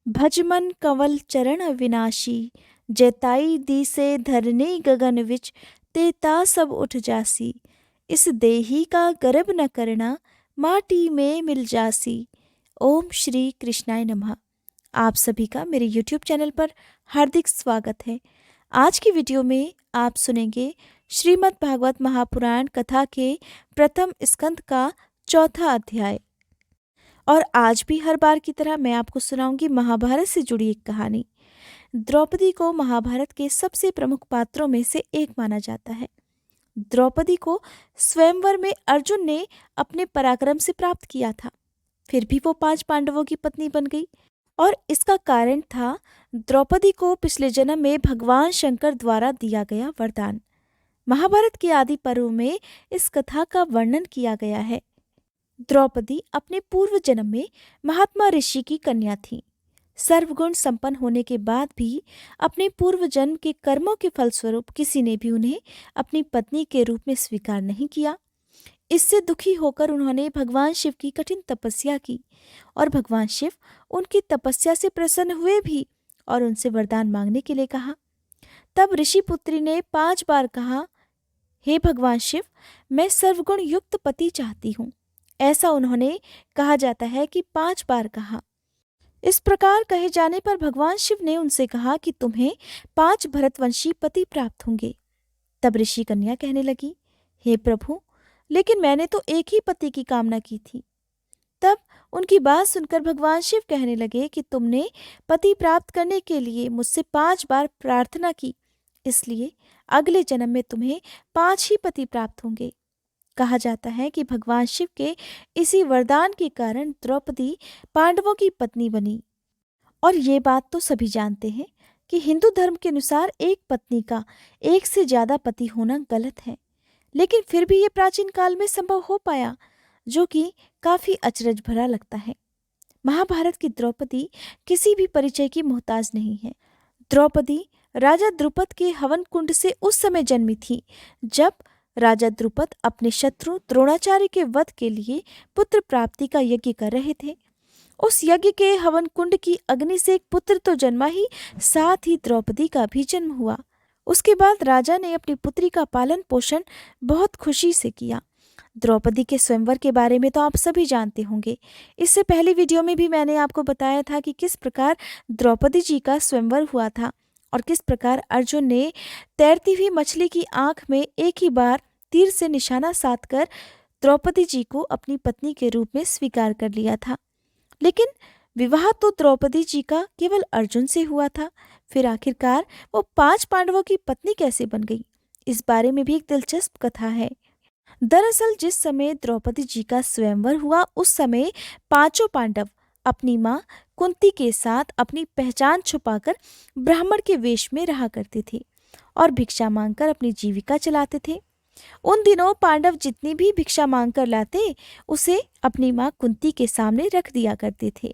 भजमन कंवल चरण अविनाशी। जैताई दिसे धरनी गगन विच। तेता सब उठ जासी। इस देही का गर्भ न करना। माटी में मिल जासी। ओम श्री कृष्णाय नमः। आप सभी का मेरे YouTube चैनल पर हार्दिक स्वागत है। आज की वीडियो में आप सुनेंगे श्रीमद् भागवत महापुराण कथा के प्रथम स्कंद का चौथा अध्याय। और आज भी हर बार की तरह मैं आपको सुनाऊंगी महाभारत से जुड़ी एक कहानी। द्रौपदी को महाभारत के सबसे प्रमुख पात्रों में से एक माना जाता है। द्रौपदी को स्वयंवर में अर्जुन ने अपने पराक्रम से प्राप्त किया था, फिर भी वो 5 पांडवों की पत्नी बन गई। और इसका कारण था द्रौपदी को पिछले जन्म में भगवान शंकर द्वारा दिया गया वरदान। महाभारत के आदि पर्व में इस कथा का वर्णन किया गया है। द्रौपदी अपने पूर्व जन्म में महात्मा ऋषि की कन्या थी। सर्वगुण संपन्न होने के बाद भी अपने पूर्व जन्म के कर्मों के फलस्वरूप किसी ने भी उन्हें अपनी पत्नी के रूप में स्वीकार नहीं किया। इससे दुखी होकर उन्होंने भगवान शिव की कठिन तपस्या की और भगवान शिव उनकी तपस्या से प्रसन्न हुए भी और उनसे वरदान मांगने के लिए कहा। तब ऋषि पुत्री ने 5 बार कहा, हे भगवान शिव, मैं सर्वगुण युक्त पति चाहती हूँ। ऐसा उन्होंने कहा जाता है कि 5 बार कहा। इस प्रकार कहे जाने पर भगवान शिव ने उनसे कहा कि तुम्हें 5 भरतवंशी पति प्राप्त होंगे। तब ऋषि कन्या कहने लगी, हे प्रभु, लेकिन मैंने तो एक ही पति की कामना की थी। तब उनकी बात सुनकर भगवान शिव कहने लगे कि तुमने पति प्राप्त करने के लिए मुझसे 5 बार प्रार्थना की, इसलिए अगले जन्म में तुम्हें 5 ही पति प्राप्त होंगे। कहा जाता है कि भगवान शिव के इसी वरदान के कारण द्रौपदी पांडवों की पत्नी बनी। और ये बात तो सभी जानते हैं कि हिंदू धर्म के अनुसार एक पत्नी का एक से ज्यादा पति होना गलत है, लेकिन फिर भी ये प्राचीन काल में संभव हो पाया, जो कि काफी अचरज भरा लगता है। महाभारत की द्रौपदी किसी भी परिचय की मोहताज नहीं है। द्रौपदी राजा द्रुपद के हवन कुंड से उस समय जन्मी थी जब राजा द्रुपद अपने शत्रु द्रोणाचार्य के वध के लिए पुत्र प्राप्ति का यज्ञ कर रहे थे। उस यज्ञ के हवन कुंड की अग्नि से एक पुत्र तो जन्मा ही, साथ ही द्रौपदी का भी जन्म हुआ। उसके बाद राजा ने अपनी पुत्री का पालन पोषण बहुत खुशी से किया। द्रौपदी के स्वयंवर के बारे में तो आप सभी जानते होंगे। इससे पहली वीडियो में भी मैंने आपको बताया था कि किस प्रकार द्रौपदी जी का स्वयंवर हुआ था और किस प्रकार अर्जुन ने तैरती हुई मछली की आंख में एक ही बार तीर से निशाना साधकर द्रौपदी जी को अपनी पत्नी के रूप में स्वीकार कर लिया था। लेकिन विवाह तो द्रौपदी जी का केवल अर्जुन से हुआ था, फिर आखिरकार वो 5 पांडवों की पत्नी कैसे बन गई, इस बारे में भी एक दिलचस्प कथा है। दरअसल जिस समय द्रौपदी जी का स्वयंवर हुआ उस समय 5 पांडव अपनी माँ कुंती के साथ अपनी पहचान छुपाकर ब्राह्मण के वेश में रहा करते थे और भिक्षा मांगकर अपनी जीविका चलाते थे। उन दिनों पांडव जितनी भी भिक्षा मांगकर लाते उसे अपनी माँ कुंती के सामने रख दिया करते थे।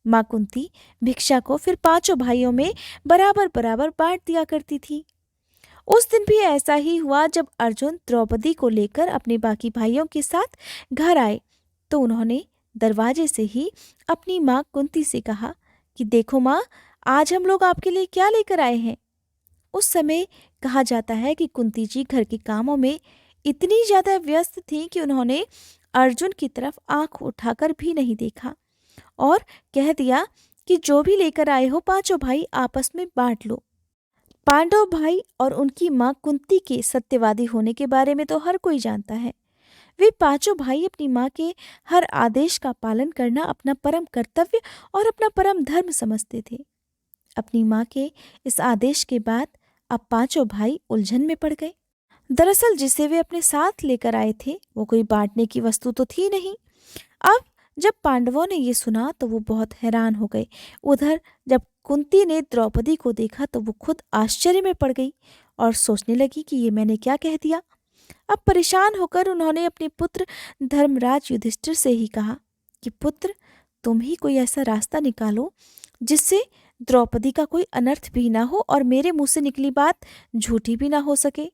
माँ कुंती भिक्षा को फिर 5 भाइयों में बराबर बराबर बांट दिया करती थी। उस दिन भी ऐसा ही हुआ। जब अर्जुन द्रौपदी को लेकर अपने बाकी भाइयों के साथ घर आए तो उन्होंने दरवाजे से ही अपनी माँ कुंती से कहा कि देखो माँ, आज हम लोग आपके लिए क्या लेकर आए हैं। उस समय कहा जाता है कि कुंती जी घर के कामों में इतनी ज्यादा व्यस्त थी कि उन्होंने अर्जुन की तरफ आंख उठाकर भी नहीं देखा और कह दिया कि जो भी लेकर आए हो 5 भाई आपस में बांट लो। पांडव भाई और उनकी माँ कुंती के सत्यवादी होने के बारे में तो हर कोई जानता है। वे 5 भाई अपनी माँ के हर आदेश का पालन करना अपना परम कर्तव्य और अपना परम धर्म समझते थे। अपनी माँ के इस आदेश के बाद अब 5 भाई उलझन में पड़ गए। दरअसल जिसे वे अपने साथ लेकर आए थे वो कोई बांटने की वस्तु तो थी नहीं। अब जब पांडवों ने ये सुना तो वो बहुत हैरान हो गए। उधर जब कुंती ने द्रौपदी को देखा तो वो खुद आश्चर्य में पड़ गई और सोचने लगी कि ये मैंने क्या कह दिया। अब परेशान होकर उन्होंने अपने पुत्र धर्मराज युधिष्ठिर से ही कहा कि पुत्र, तुम ही कोई ऐसा रास्ता निकालो जिससे द्रौपदी का कोई अनर्थ भी ना हो और मेरे मुंह से निकली बात झूठी भी ना हो सके।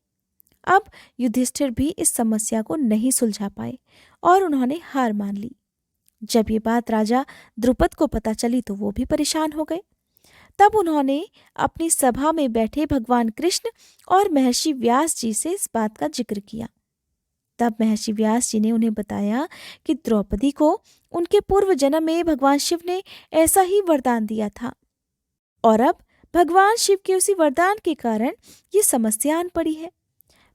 अब युधिष्ठिर भी इस समस्या को नहीं सुलझा पाए और उन्होंने हार मान ली। जब ये बात राजा द्रुपद को पता चली तो वो भी परेशान हो गए। तब उन्होंने अपनी सभा में बैठे भगवान कृष्ण और महर्षि व्यास जी से इस बात का जिक्र किया। तब महर्षि व्यास जी ने उन्हें बताया कि द्रौपदी को उनके पूर्व जन्म में भगवान शिव ने ऐसा ही वरदान दिया था और अब भगवान शिव के उसी वरदान के कारण ये समस्या आन पड़ी है।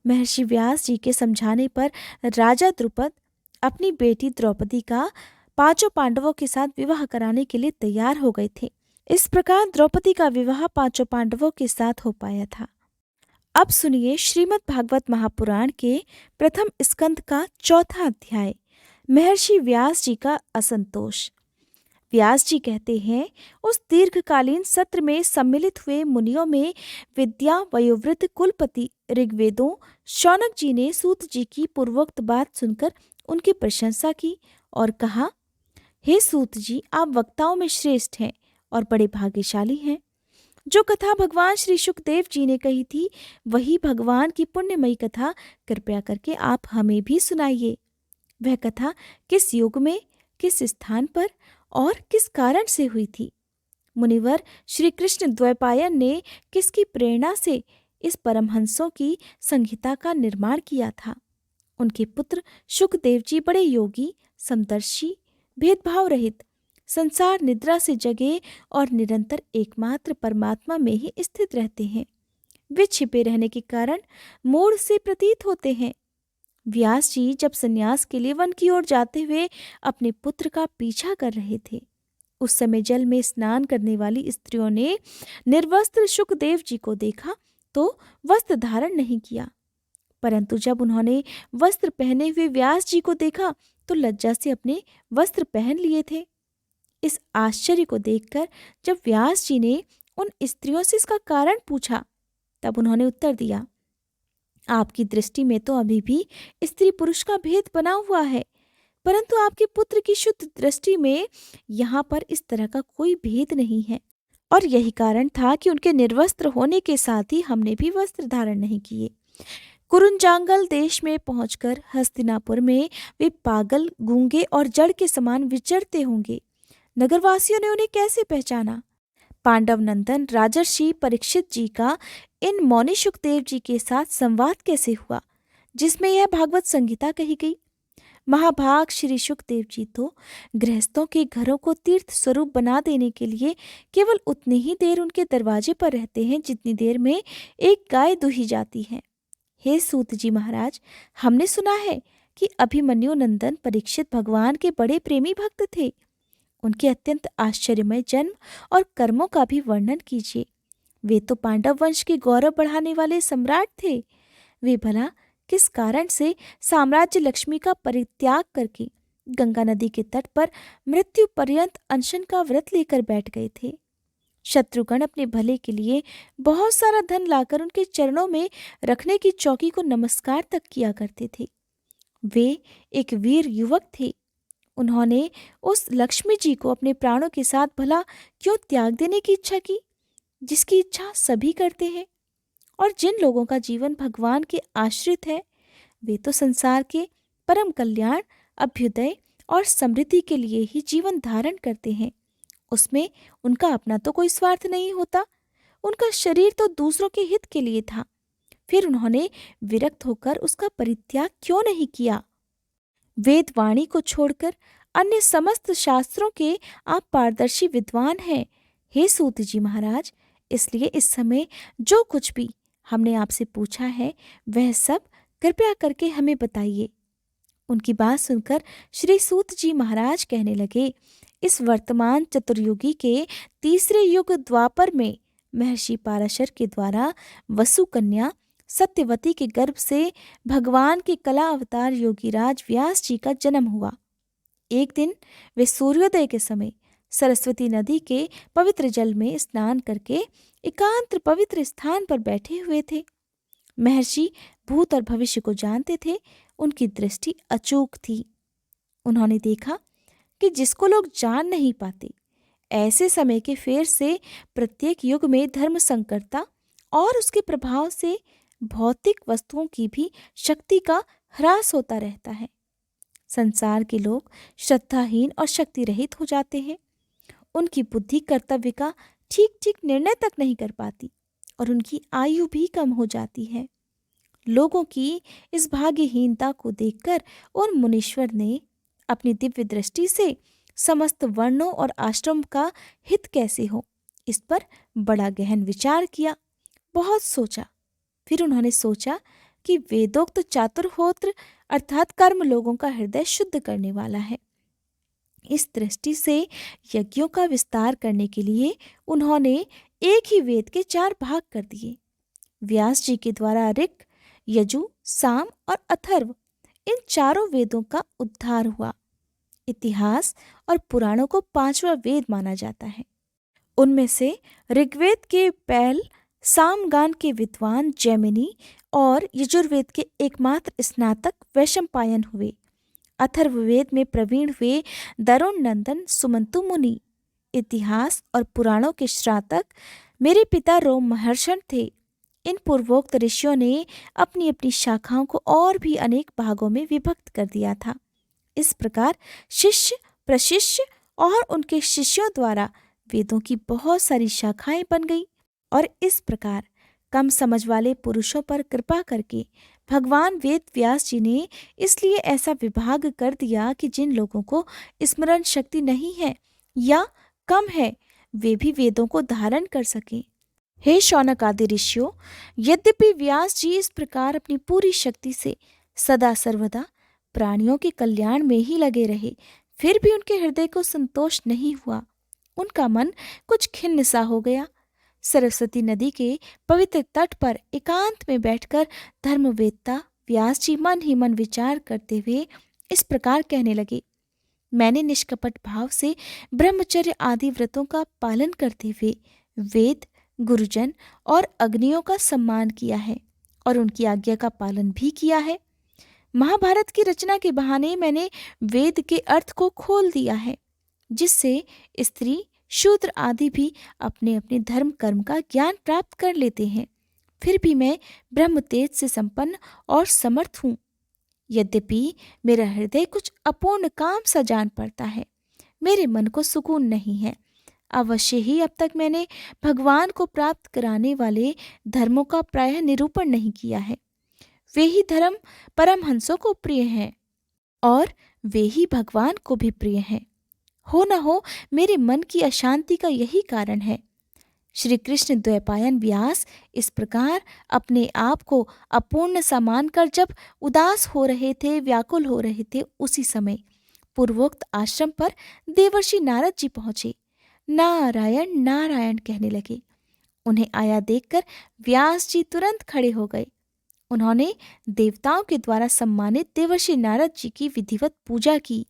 महर्षि व्यास जी के समझाने पर राजा द्रुपद अपनी बेटी द्रौपदी का पांचों पांडवों के साथ विवाह कराने के लिए तैयार हो गए थे। इस प्रकार द्रौपदी का विवाह पांचों पांडवों के साथ हो पाया था। अब सुनिए श्रीमद् भागवत महापुराण के प्रथम स्कंद का चौथा अध्याय, महर्षि व्यास जी का असंतोष। व्यास जी कहते हैं, उस दीर्घकालीन सत्र में सम्मिलित हुए मुनियों में विद्या वयोवृद्ध कुलपति ऋग्वेदों शौनक जी ने सूत जी की पूर्वोक्त बात सुनकर उनकी प्रशंसा की और कहा, हे सूत जी, आप वक्ताओं में श्रेष्ठ हैं और बड़े भाग्यशाली हैं। जो कथा भगवान श्री शुकदेव जी ने कही थी वही भगवान की पुण्यमयी कथा कृपया करके आप हमें भी सुनाइए। वह कथा किस युग में, किस स्थान पर और किस कारण से हुई थी? मुनिवर श्री कृष्ण द्वैपायन ने किसकी प्रेरणा से इस परमहंसों की संहिता का निर्माण किया था? उनके पुत्र शुकदेव जी बड़े योगी, समदर्शी, भेदभाव रहित, संसार निद्रा से जगे और निरंतर एकमात्र परमात्मा में ही स्थित रहते हैं। वे छिपे रहने के कारण मूढ़ से प्रतीत होते हैं। व्यास जी जब संन्यास के लिए वन की ओर जाते हुए अपने पुत्र का पीछा कर रहे थे, उस समय जल में स्नान करने वाली स्त्रियों ने निर्वस्त्र शुकदेव जी को देखा तो वस्त्र धारण नहीं किया, परंतु जब उन्होंने वस्त्र पहने हुए व्यास जी को देखा तो लज्जा से अपने वस्त्र पहन लिए थे। इस आश्चर्य को देखकर जब व्यास जी ने उन स्त्रियों से इसका कारण पूछा, तब उन्होंने उत्तर दिया, आपकी दृष्टि में तो अभी भी स्त्री पुरुष का भेद बना हुआ है, परंतु आपके पुत्र की शुद्ध दृष्टि में यहाँ पर इस तरह का कोई भेद नहीं है। और यही कारण था कि उनके निर्वस्त्र होने के साथ ही हमने भी वस्त्र धारण नहीं किए। कुरुंजांगल देश में पहुंचकर हस्तिनापुर में वे पागल, गूंगे और जड़ के समान विचरते होंगे। नगरवासियों ने उन्हें कैसे पहचाना? पांडव नंदन राजर्षि परीक्षित जी का इन मौनी शुकदेव जी के साथ संवाद कैसे हुआ जिसमें यह भागवत संहिता कही गई? महाभाग श्री शुकदेव जी तो गृहस्थों के घरों को तीर्थ स्वरूप बना देने के लिए केवल उतनी ही देर उनके दरवाजे पर रहते हैं जितनी देर में एक गाय दुही जाती है। हे सूत जी महाराज, हमने सुना है कि अभिमन्यु नंदन परीक्षित भगवान के बड़े प्रेमी भक्त थे। उनके अत्यंत आश्चर्यमय जन्म और कर्मों का भी वर्णन कीजिए। वे तो पांडव वंश के गौरव बढ़ाने वाले सम्राट थे। वे भला किस कारण से साम्राज्य लक्ष्मी का परित्याग करके गंगा नदी के तट पर मृत्यु पर्यंत अनशन का व्रत लेकर बैठ गए थे? शत्रुगण अपने भले के लिए बहुत सारा धन लाकर उनके चरणों में रखने की चौकी को नमस्कार तक किया करते थे। वे एक वीर युवक थे। उन्होंने उस लक्ष्मी जी को अपने प्राणों के साथ भला क्यों त्याग देने की इच्छा की, जिसकी इच्छा सभी करते हैं? और जिन लोगों का जीवन भगवान के आश्रित है, वे तो संसार के परम कल्याण, अभ्युदय और समृद्धि के लिए ही जीवन धारण करते हैं। उसमें उनका अपना तो कोई स्वार्थ नहीं होता। उनका शरीर तो दूसरों के हित के लिए था। फिर उन्होंने विरक्त होकर उसका परित्याग क्यों नहीं किया? वेद वाणी को छोड़कर अन्य समस्त शास्त्रों के आप पारदर्शी विद्वान हैं, हे सूत जी महाराज। इसलिए इस समय जो कुछ भी हमने आपसे पूछा है वह सब कृपया करके हमें बताइए। उनकी बात सुनकर श्री सूत जी महाराज कहने लगे, इस वर्तमान चतुर्युगी के तीसरे युग द्वापर में महर्षि पाराशर के द्वारा वसु कन्या सत्यवती के गर्भ से भगवान के कला अवतार योगीराज व्यास जी का जन्म हुआ। एक दिन वे सूर्योदय के समय सरस्वती नदी के पवित्र जल में स्नान करके एकांत पवित्र स्थान पर बैठे हुए थे। महर्षि भूत और भविष्य को जानते थे। उनकी दृष्टि अचूक थी। उन्होंने देखा कि जिसको लोग जान नहीं पाते, ऐसे समय के फेर से प्रत्येक युग में धर्म संकरता और उसके प्रभाव से भौतिक वस्तुओं की भी शक्ति का ह्रास होता रहता है। संसार के लोग श्रद्धाहीन और शक्ति रहित हो जाते हैं। उनकी बुद्धि कर्तव्य का ठीक ठीक निर्णय तक नहीं कर पाती और उनकी आयु भी कम हो जाती है। लोगों की इस भाग्यहीनता को देखकर उन मुनीश्वर ने अपनी दिव्य दृष्टि से समस्त वर्णों और आश्रम का हित कैसे हो, इस पर बड़ा गहन विचार किया, बहुत सोचा। फिर उन्होंने सोचा कि वेदोक्त चातुर्होत्र अर्थात कर्म लोगों का हृदय शुद्ध करने वाला है। इस दृष्टि से यज्ञों का विस्तार करने के लिए उन्होंने एक ही वेद के 4 भाग कर दिए। व्यास जी के द्वारा ऋक्, यजु, साम और अथर्व, इन चारों वेदों का उद्धार हुआ। इतिहास और पुराणों को 5वां वेद माना जाता है। उनमें से ऋग्वेद के पैल, सामगान के विद्वान जैमिनी और यजुर्वेद के एकमात्र स्नातक वैशंपायन हुए। अथर्ववेद में प्रवीण हुए दरुण नंदन सुमंतु मुनि। इतिहास और पुराणों के श्रातक मेरे पिता रोम महर्षण थे। इन पूर्वोक्त ऋषियों ने अपनी अपनी शाखाओं को और भी अनेक भागों में विभक्त कर दिया था। इस प्रकार शिष्य, प्रशिष्य और उनके शिष्यों द्वारा वेदों की बहुत सारी शाखाएं बन गई और इस प्रकार कम समझ वाले पुरुषों पर कृपा करके भगवान वेद व्यास जी ने इसलिए ऐसा विभाग कर दिया कि जिन लोगों को स्मरण शक्ति नहीं है या कम है, वे भी वेदों को धारण कर सकें। हे शौनक आदि ऋषियों, यद्यपि व्यास जी इस प्रकार अपनी पूरी शक्ति से सदा सर्वदा प्राणियों के कल्याण में ही लगे रहे, फिर भी उनके हृदय को संतोष नहीं हुआ। उनका मन कुछ खिन्न सा हो गया। सरस्वती नदी के पवित्र तट पर एकांत में बैठकर धर्मवेत्ता व्यास जी मन ही मन विचार करते हुए इस प्रकार कहने लगे, मैंने निष्कपट भाव से ब्रह्मचर्य आदि व्रतों का पालन करते हुए वेद, गुरुजन और अग्नियों का सम्मान किया है और उनकी आज्ञा का पालन भी किया है। महाभारत की रचना के बहाने मैंने वेद के अर्थ को खोल दिया है, जिससे स्त्री, शूद्र आदि भी अपने अपने धर्म कर्म का ज्ञान प्राप्त कर लेते हैं। फिर भी मैं ब्रह्म तेज से संपन्न और समर्थ हूँ। यद्यपि मेरा हृदय कुछ अपूर्ण काम सा जान पड़ता है, मेरे मन को सुकून नहीं है। अवश्य ही अब तक मैंने भगवान को प्राप्त कराने वाले धर्मों का प्रायः निरूपण नहीं किया है। वे ही धर्म परमहंसों को प्रिय हैं और वे ही भगवान को भी प्रिय हैं। हो न हो मेरे मन की अशांति का यही कारण है। श्री कृष्ण द्वैपायन व्यास इस प्रकार अपने आप को अपूर्ण सा मानकर जब उदास हो रहे थे, व्याकुल हो रहे थे, उसी समय पूर्वोक्त आश्रम पर देवर्षि नारद जी पहुंचे। नारायण नारायण कहने लगे। उन्हें आया देखकर व्यास जी तुरंत खड़े हो गए। उन्होंने देवताओं के द्वारा सम्मानित देवर्षि नारद जी की विधिवत पूजा की।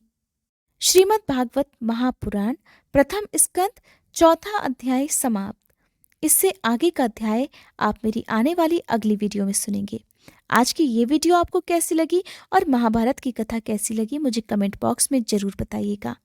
श्रीमद् भागवत महापुराण प्रथम स्कंद 4वां अध्याय समाप्त। इससे आगे का अध्याय आप मेरी आने वाली अगली वीडियो में सुनेंगे। आज की ये वीडियो आपको कैसी लगी और महाभारत की कथा कैसी लगी, मुझे कमेंट बॉक्स में जरूर बताइएगा।